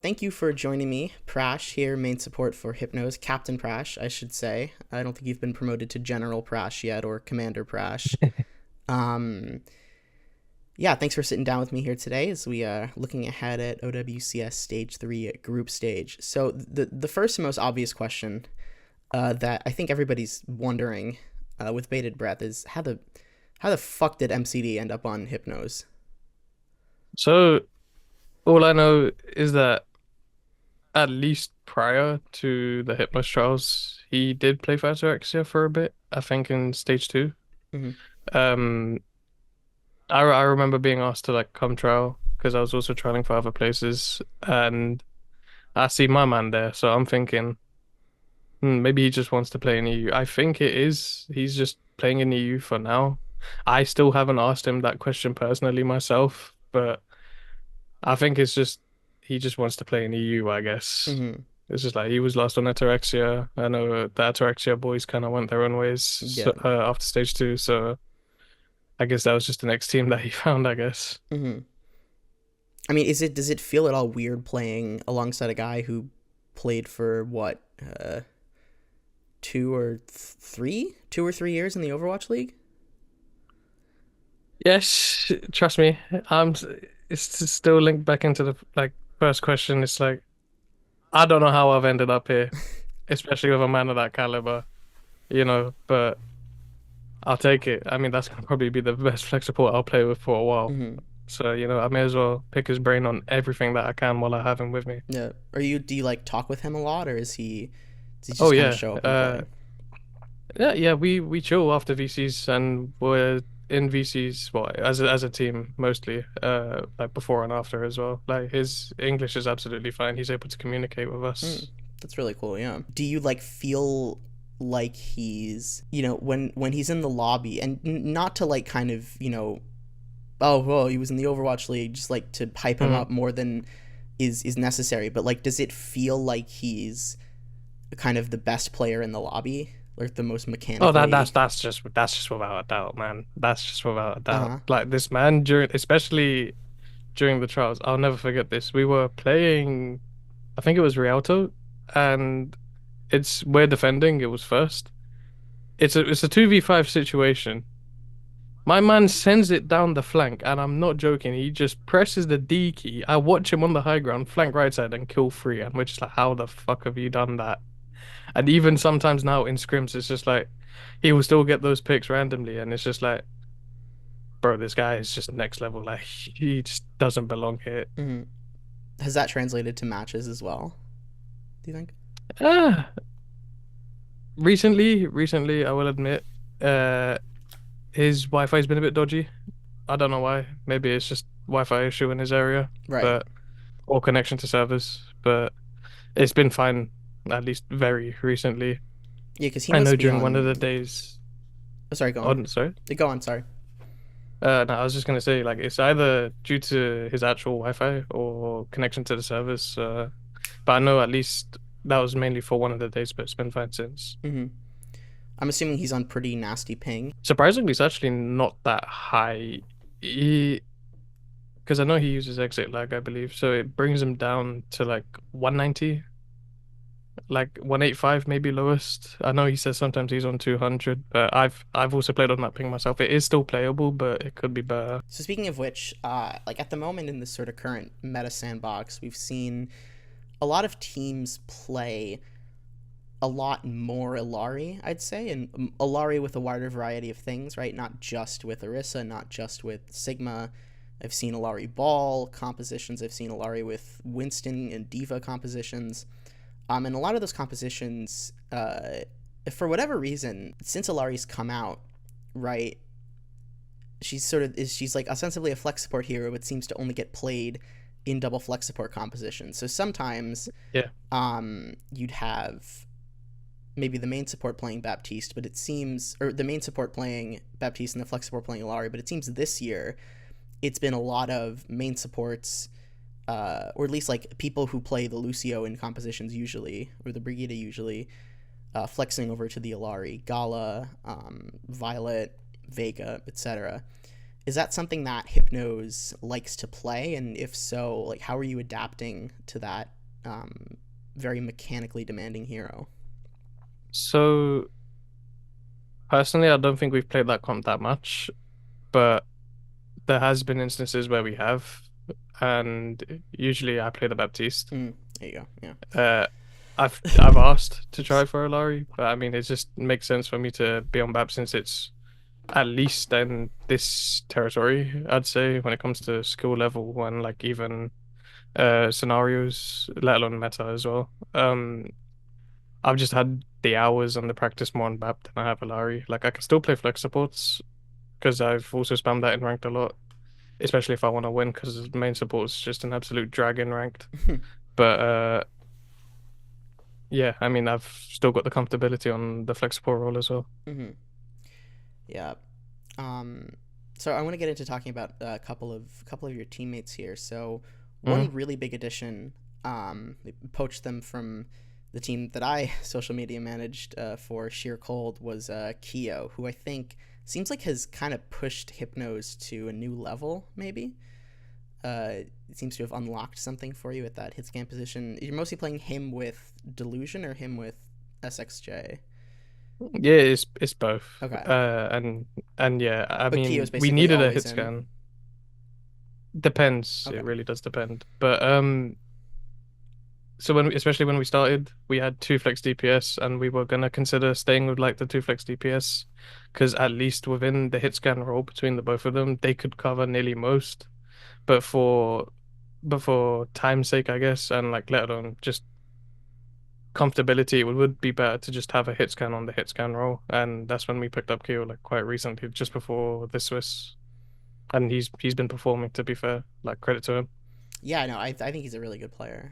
Thank you for joining me, Prash, here, main support for Hypnos, CaptainPrash, I should say. I don't think you've been promoted to General Prash yet, or Commander Prash. Um, yeah, thanks for sitting down with me here today as we are looking ahead at OWCS Stage 3 group stage. So the first and most obvious question that I think everybody's wondering with bated breath is how the fuck did MCD end up on Hypnos? So all I know is that at least prior to the Hypnos trials, he did play for Ataraxia for a bit, I think in stage two. Mm-hmm. Um, I remember being asked to like come trial because I was also trialing for other places, and I see my man there, so I'm thinking, maybe he just wants to play in EU. I think it is. He's just playing in EU for now. I still haven't asked him that question personally myself, but I think it's just he just wants to play in EU, I guess. Mm-hmm. It's just like he was last on Ataraxia. I know the Ataraxia boys kind of went their own ways Yeah. after stage two, so I guess that was just the next team that he found, I guess. Mm-hmm. I mean, does it feel at all weird playing alongside a guy who played for what, 2 or 3 years in the Overwatch League? Yes, trust me. Still linked back into the like first question. It's like I don't know how I've ended up here, especially with a man of that caliber, but I'll take it. I mean, that's gonna probably be the best flex support I'll play with for a while. Mm-hmm. So, I may as well pick his brain on everything that I can while I have him with me. Yeah. Do you like talk with him a lot, or does he Oh just kind of yeah. show up and play? Yeah, we chill after VCs and we're in VCs as a team mostly, like before and after as well. Like his English is absolutely fine. He's able to communicate with Mm, us. that's really cool. Yeah. Do you like feel like he's, when he's in the lobby, and not to like kind of, oh, well, he was in the Overwatch League, just like to hype him Mm. up more than is necessary, but like does it feel like he's kind of the best player in the lobby, like the most Oh, that's mechanically? that's just without a doubt, man. That's just without a doubt. Uh-huh. Like this man especially during the trials, I'll never forget this. We were playing, I think it was Rialto, and we're defending. It was first. It's a 2v5 situation. My man sends it down the flank, and I'm not joking. He just presses the D key. I watch him on the high ground, flank right side, and kill free. And we're just like, how the fuck have you done that? And even sometimes now in scrims, it's just like he will still get those picks randomly, and it's just like, bro, this guy is just next level. Like he just doesn't belong here. Mm-hmm. Has that translated to matches as well, do you think? Ah, recently, I will admit, uh, his Wi-Fi's been a bit dodgy. I don't know why. Maybe it's just Wi-Fi issue in his area, Right. but or connection to servers. But it's been fine, at least very recently. Yeah, because he I know must be during one of on. the days. Oh, sorry, go on. On sorry. Go on, sorry. No, I was just gonna say like it's either due to his actual Wi-Fi or connection to the servers. But I know at least that was mainly for one of the days, but it's been fine since. Mm-hmm. I'm assuming he's on pretty nasty ping. Surprisingly, it's actually not that high. Because I know he uses exit lag, I believe, so it brings him down to like 190, like 185 maybe lowest. I know he says sometimes he's on 200, but I've also played on that ping myself. It is still playable, but it could be better. So speaking of which, like at the moment in this sort of current meta sandbox, we've seen a lot of teams play a lot more Illari, I'd say, and Illari with a wider variety of things, right? Not just with Orisa, not just with Sigma. I've seen Illari Ball compositions. I've seen Illari with Winston and Diva compositions. And a lot of those compositions, for whatever reason, since Ilari's come out, right, she's like ostensibly a flex support hero, but seems to only get played in double flex support compositions. So sometimes Yeah. you'd have maybe the main support playing Baptiste, but it seems, or the main support playing Baptiste and the flex support playing Illari, but it seems this year it's been a lot of main supports, or at least like people who play the Lucio in compositions usually, or the Brigida usually, flexing over to the Illari, Gala, Violet, Vega, etc. Is that something that Hypnos likes to play? And if so, like how are you adapting to that very mechanically demanding hero? So personally, I don't think we've played that comp that much, but there has been instances where we have, and usually I play the Baptiste. There you go. Yeah. Uh, I've asked to try for a Lari, but I mean it just makes sense for me to be on Bap since it's at least in this territory, I'd say, when it comes to skill level and like even scenarios, let alone meta as well. I've just had the hours and the practice more on BAP than I have Alari. Like I can still play flex supports because I've also spammed that in ranked a lot, especially if I want to win because main support is just an absolute drag in ranked. But yeah, I mean I've still got the comfortability on the flex support role as well. Mm-hmm. Yeah. Um, so I want to get into talking about a couple of your teammates here. So one Mm. really big addition, they poached them from the team that I social media managed for Sheer Cold was Keo, who I think seems like has kind of pushed Hypnos to a new level. Maybe it seems to have unlocked something for you at that hit scan position. You're mostly playing him with Delusion or him with SXJ. Yeah, it's both. Okay, And yeah, I but mean Keo's we basically needed a always hit in. scan. Depends. Okay. It really does depend. But so especially when we started, we had two flex DPS, and we were gonna consider staying with like the two flex DPS, because at least within the hit scan role between the both of them, they could cover nearly most. But for time's sake, I guess, and like let alone just comfortability, it would be better to just have a hit scan on the hit scan role, and that's when we picked up Keo like quite recently, just before the Swiss, and he's been performing. To be fair, like credit to him. Yeah, no, I think he's a really good player.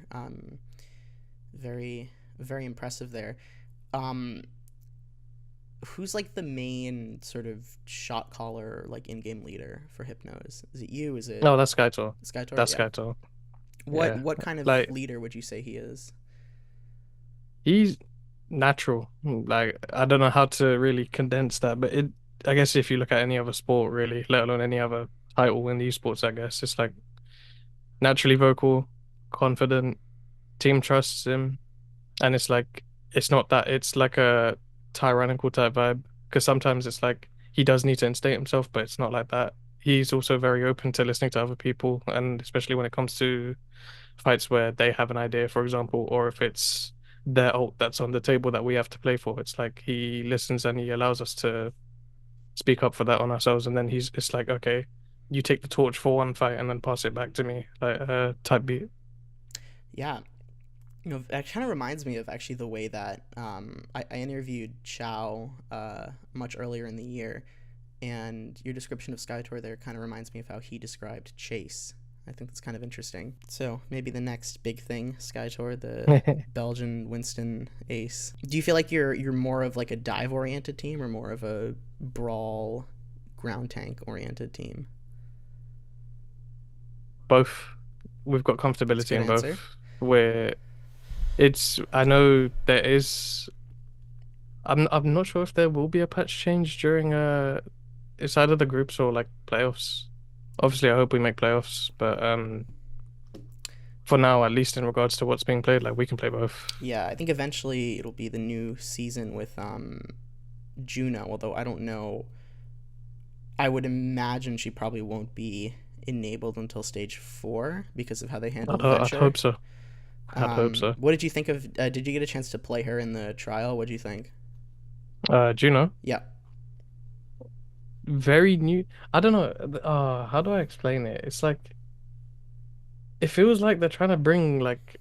Very very impressive there. Um, who's like the main sort of shot caller, like in-game leader for Hypnos? Is it you? Is it No, that's Skytor. Skytor? That's Yeah. Skytor. What Yeah, what kind of like leader would you say he is? he's natural. Like I don't know how to really condense that, but it. I guess if you look at any other sport, really, let alone any other title in these sports, I guess it's like naturally vocal, confident, team trusts him, and it's like it's not that it's like a tyrannical type vibe because sometimes it's like he does need to instate himself, but it's not like that. He's also very open to listening to other people, and especially when it comes to fights where they have an idea, for example, or if it's their ult that's on the table that we have to play for, it's like he listens and he allows us to speak up for that on ourselves, and then it's like, okay, you take the torch for one fight and then pass it back to me, like type beat. Yeah, it kind of reminds me of actually the way that I interviewed Chow much earlier in the year, and your description of Skytor there kind of reminds me of how he described Chase. I think that's kind of interesting. So maybe the next big thing, Skytor, the Belgian Winston ace. Do you feel like you're more of like a dive oriented team or more of a brawl ground tank oriented team? Both. We've got That's a comfortability good in answer. both. Where I know there is. I'm not sure if there will be a patch change during it's either the groups or like playoffs. Obviously, I hope we make playoffs, but for now, at least in regards to what's being played, like we can play both. Yeah, I think eventually it'll be the new season with Juno, although I don't know. I would imagine she probably won't be enabled until stage 4 because of how they handled I'd Venture. hope so. I'd hope so. What did you think of? Did you get a chance to play her in the trial? What did you think? Juno, Yeah. very new. I don't know. How do I explain it? It's like it feels like they're trying to bring like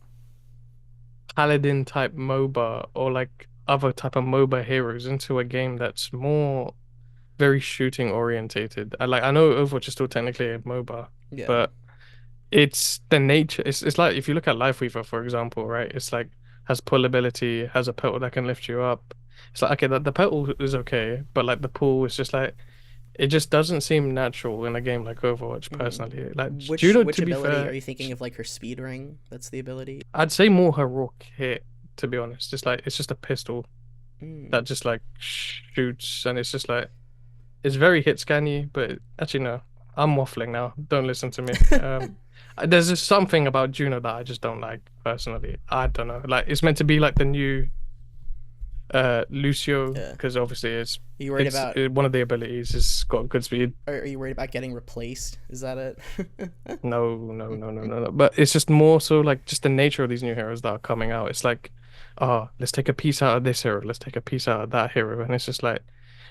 Paladin type MOBA or like other type of MOBA heroes into a game that's more very shooting orientated. I know Overwatch is still technically a MOBA, Yeah. but it's the nature. It's like if you look at Lifeweaver, for example, right? It's like has pull ability, has a petal that can lift you up. It's like okay, the petal is okay, but like the pull is just like it just doesn't seem natural in a game like Overwatch. Hmm. Personally, like Which Juno, which to be ability are fair, you thinking of? Like her speed ring? That's the ability. I'd say more heroic hit. To be honest, just like it's just a pistol Mm. that just like shoots, and it's just like it's very hit scanny, but actually no. I'm waffling now. Don't listen to me. There's just something about Juno that I just don't like personally. I don't know. Like it's meant to be like the new Lucio Yeah. because obviously it's Are you worried about? one of the abilities has got good speed. Are you worried about getting replaced? Is that it? No, no, no, no, no, no. But it's just more so like just the nature of these new heroes that are coming out. It's like, oh, let's take a piece out of this hero. Let's take a piece out of that hero. And it's just like,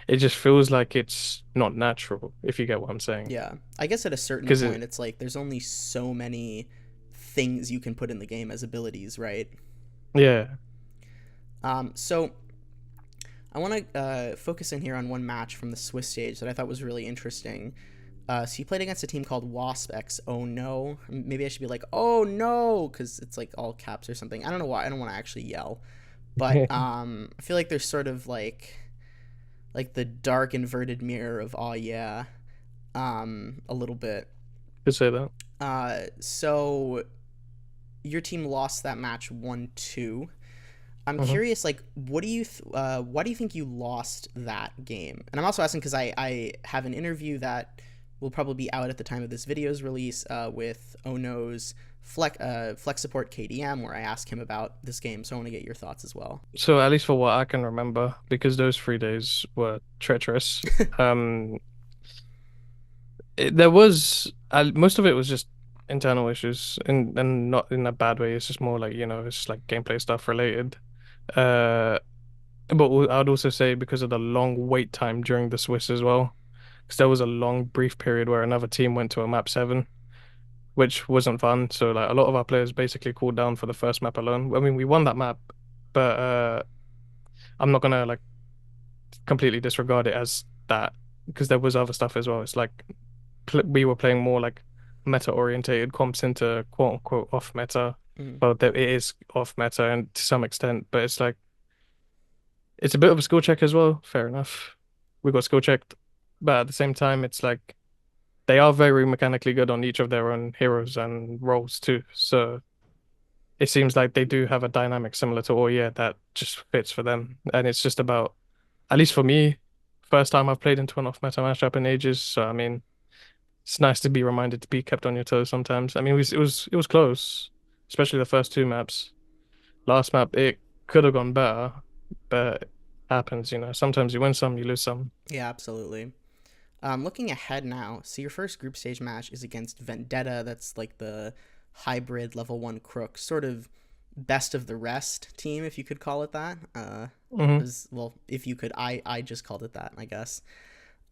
it just feels like it's not natural, if you get what I'm saying. Yeah, I guess at a certain Because point, it's like there's only so many things you can put in the game as abilities, right? yeah. So I want to focus in here on one match from the Swiss stage that I thought was really interesting. So you played against a team called Wasp X No. Maybe I should be like, oh no, because it's like all caps or something. I don't know why. I don't want to actually yell, but I feel like there's sort of like the dark inverted mirror of oh yeah, a little bit. Could say that. So your team lost that match 1-2. I'm Hmm. curious, like, why do you think you lost that game? And I'm also asking because I have an interview that will probably be out at the time of this video's release with Ono's Flex Support KDM, where I ask him about this game. So I want to get your thoughts as well. So at least for what I can remember, because those 3 days were treacherous. Um, there was most of it was just internal issues, and not in a bad way. It's just more like it's just like gameplay stuff related. Uh, but I'd also say because of the long wait time during the Swiss as well, because there was a long brief period where another team went to a map 7, which wasn't fun. So like a lot of our players basically cooled down for the first map alone. I mean, we won that map, but I'm not gonna like completely disregard it as that because there was other stuff as well. It's like we were playing more like meta orientated comps into quote unquote off meta. Mm, Well, it is off meta and to some extent, but it's like it's a bit of a skill check as well. Fair enough. We got skill checked, but at the same time, it's like they are very mechanically good on each of their own heroes and roles too. So it seems like they do have a dynamic similar to Oya that just fits for them. And it's just about, at least for me, first time I've played into an off meta matchup in ages. So I mean, it's nice to be reminded to be kept on your toes sometimes. I mean, it was close, especially the first 2 maps. Last map, it could have gone better, but it happens. Sometimes you win some, you lose some. yeah, absolutely. Looking ahead now, so your first group stage match is against Vendetta. That's like the hybrid level 1 crook, sort of best of the rest team, if you could call it that. Hmm. Well, if you could, I just called it that, I guess.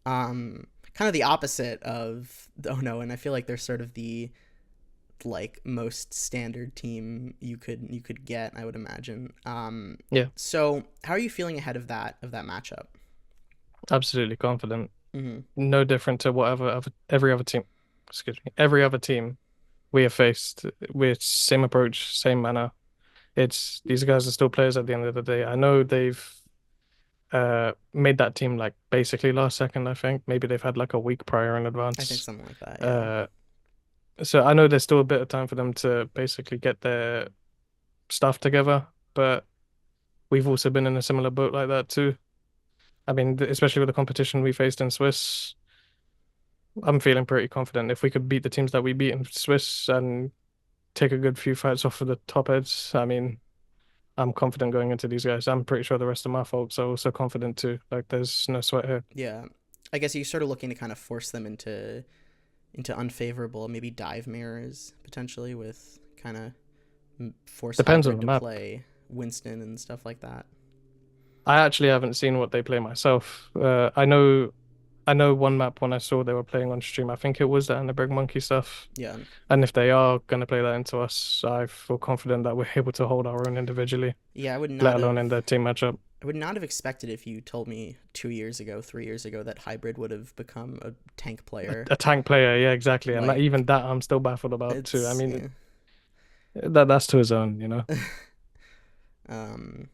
Kind of the opposite of oh no, and I feel like they're sort of the like most standard team you could get, I would imagine. Yeah, So how are you feeling ahead of that matchup? absolutely confident. Mm-hmm. No different to whatever every other team. Excuse me, every other team we have faced with same approach, same manner. It's these guys are still players at the end of the day. I know they've made that team like basically last second, I think. Maybe they've had like a week prior in I think advance. something like that. Yeah. Uh so I know there's still a bit of time for them to basically get their stuff together, but we've also been in a similar boat like that too. I mean, especially with the competition we faced in Swiss, I'm feeling pretty confident if we could beat the teams that we beat in Swiss and take a good few fights off of the top heads. I mean, I'm confident going into these guys. I'm pretty sure the rest of my folks are also confident too. Like, there's no sweat here. Yeah. I guess you're sort of looking to kind of force them into unfavorable, maybe dive mirrors potentially with kind of force Depends on hybrid the to map. play Winston and stuff like that. I actually haven't seen what they play myself. I know one map when I saw they were playing on stream. I think it was that and the Brig Monkey stuff. Yeah. And if they are going to play that into us, I feel confident that we're able to hold our own individually, Yeah, let alone in the team matchup. I would not have expected if you told me 2 years ago, 3 years ago that hybrid would have become a tank player. A tank player, yeah, exactly. And that, Like even that I'm still baffled about too. I it's mean, yeah. that's to his own. um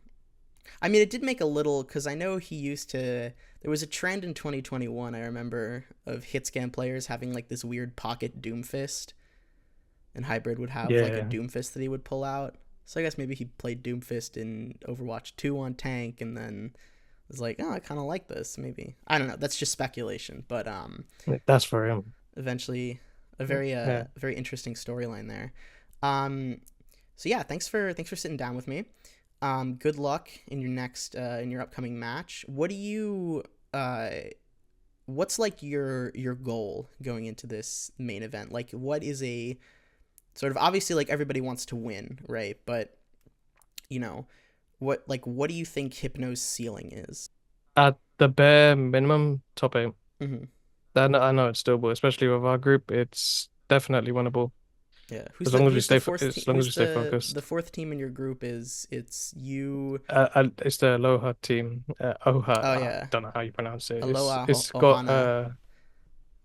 I mean, it did make a little because I know he used to. There was a trend in 2021. I remember of hitscan players having like this weird pocket Doomfist, and hybrid would have like a Yeah, Doomfist that he would pull out. So I guess maybe he played Doomfist in Overwatch 2 on tank, and then was like, oh, I kind of like this. Maybe I don't know. That's just speculation, but that's for him. eventually. A Yeah. very interesting storyline there. Um, so yeah, thanks for sitting down with me. Good luck in your next in your upcoming match. Uh what's like your goal going into this main event? Like, what is a sort of, obviously, like, everybody wants to win, right? But you know, what do you think Hypno's ceiling is? At the bare minimum, top eight. Mm-hmm. I know it's doable, especially with our group. It's definitely winnable Yeah. as long as we Who's the stay fourth team? as long as we Who's stay the focused. fourth team in your group? Is it's you? It's the Aloha team. Oha, Oh I yeah, don't know how you pronounce it. Aloha Ohana. Uh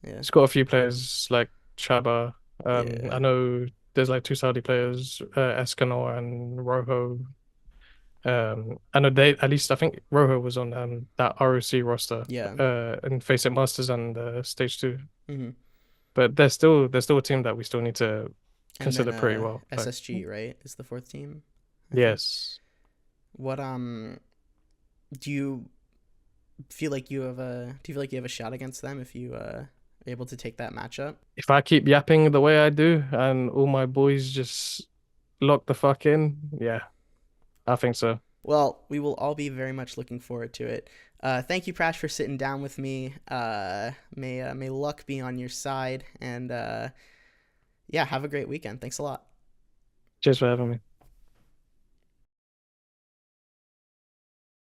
Yeah, it's got a few players like Chaba. yeah, I know there's like two Saudi players, Escanor and Rojo. I know they at least I think Rojo was on that ROC roster yeah. in Face It Masters and Stage 2. Mm-hmm. But they're still a team that we still need to And then consider pretty well. Like SSG, right, is the fourth team, I think. yes. What do you feel like you have a do you feel like you have a shot against them if you are able to take that matchup? If I keep yapping the way I do and all my boys just lock the fuck in, yeah, I think so. Well, we will all be very much looking forward to it. Thank you, Prash, for sitting down with me. May luck be on your side, and yeah, have a great weekend. Thanks a lot. Cheers for having me.